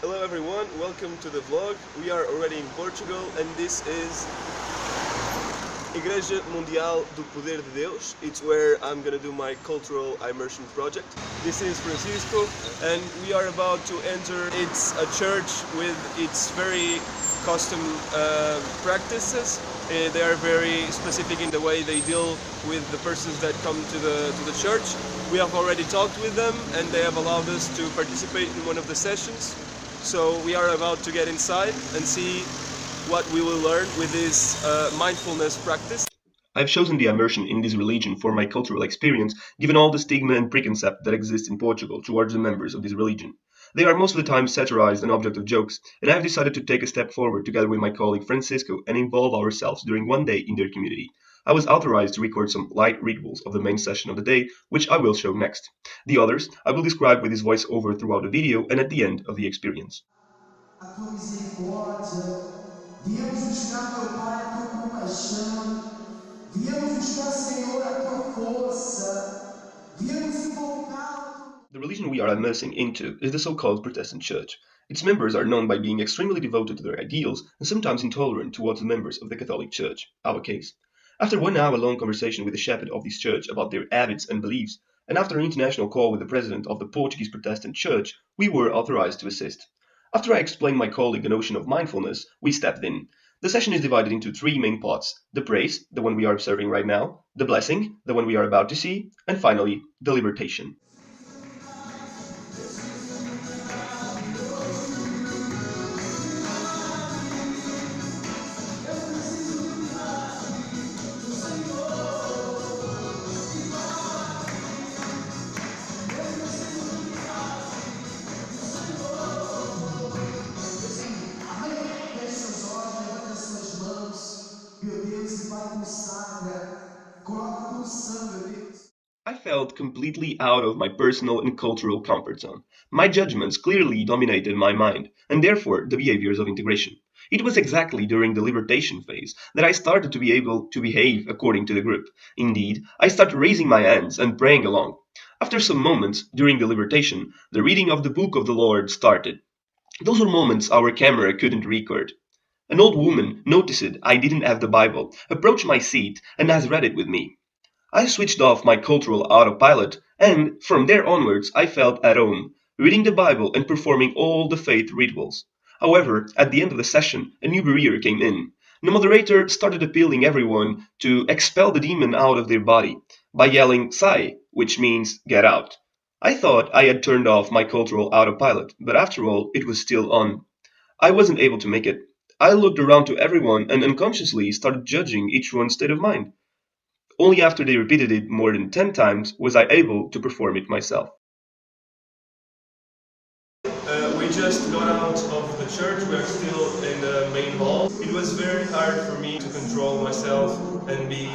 Hello everyone, welcome to the vlog. We are already in Portugal and this is Igreja Mundial do Poder de Deus. It's where I'm gonna do my cultural immersion project. This is Francisco and we are about to enter. It's a church with its very custom practices. They are very specific in the way they deal with the persons that come to the church. We have already talked with them and they have allowed us to participate in one of the sessions. So we are about to get inside and see what we will learn with this mindfulness practice. I've chosen the immersion in this religion for my cultural experience, given all the stigma and preconcept that exists in Portugal towards the members of this religion. They are most of the time satirized and object of jokes, and I have decided to take a step forward together with my colleague Francisco and involve ourselves during one day in their community. I was authorized to record some light rituals of the main session of the day, which I will show next. The others I will describe with his voice over throughout the video and at the end of the experience. A tua misericórdia, viemos buscar, meu Pai, a tua compaixão, viemos buscar, Senhor, a tua força, viemos invocar. The religion we are immersing into is the so-called Protestant Church. Its members are known by being extremely devoted to their ideals and sometimes intolerant towards the members of the Catholic Church, our case. After 1 hour-long conversation with the shepherd of this church about their habits and beliefs, and after an international call with the president of the Portuguese Protestant Church, we were authorized to assist. After I explained my colleague the notion of mindfulness, we stepped in. The session is divided into 3 main parts: the praise, the one we are observing right now, the blessing, the one we are about to see, and finally, the libertation. I felt completely out of my personal and cultural comfort zone. My judgments clearly dominated my mind, and therefore the behaviors of integration. It was exactly during the libertation phase that I started to be able to behave according to the group. Indeed, I started raising my hands and praying along. After some moments, during the libertation, the reading of the Book of the Lord started. Those were moments our camera couldn't record. An old woman noticed I didn't have the Bible, approached my seat, and has read it with me. I switched off my cultural autopilot, and from there onwards I felt at home, reading the Bible and performing all the faith rituals. However, at the end of the session, a new barrier came in. The moderator started appealing everyone to expel the demon out of their body by yelling "Sai," which means get out. I thought I had turned off my cultural autopilot, but after all, it was still on. I wasn't able to make it. I looked around to everyone and unconsciously started judging each one's state of mind. Only after they repeated it more than 10 times was I able to perform it myself. We just got out of the church, we are still in the main hall. It was very hard for me to control myself and be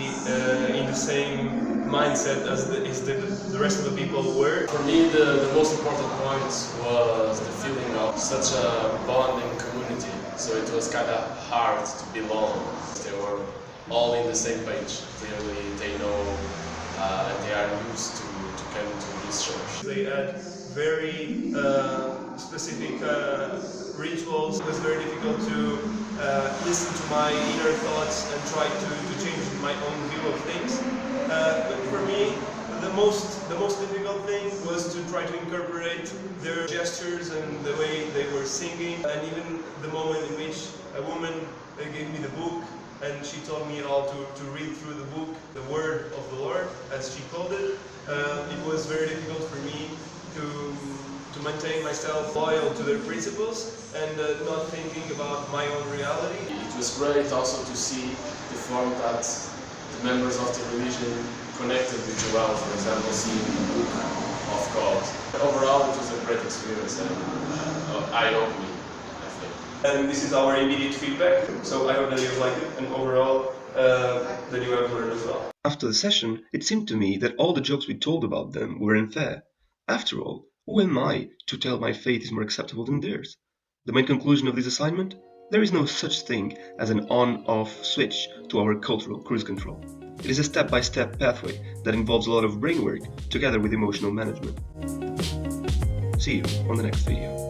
in the same mindset as the rest of the people were. For me, the most important point was the feeling of such a bonding community. So it was kind of hard to belong. They were all in the same page. Clearly, they know and they are used to come to this church. They had very specific rituals. It was very difficult to listen to my inner thoughts and try to change my own view of things. But for me, the most difficult thing was to try to incorporate their gestures and the way they were singing, and even the moment in which a woman gave me the book and she told me all to read through the book, the word of the Lord, as she called it. It was very difficult for me to maintain myself loyal to their principles and not thinking about my own reality. It was great also to see the form that the members of the religion connected with João, for example, seeing the book of God. Overall, it was a great experience and eye-opening. And this is our immediate feedback, so I hope that you like it, and overall that you have learned as well. After the session, it seemed to me that all the jokes we told about them were unfair. After all, who am I to tell my faith is more acceptable than theirs? The main conclusion of this assignment? There is no such thing as an on-off switch to our cultural cruise control. It is a step-by-step pathway that involves a lot of brain work together with emotional management. See you on the next video.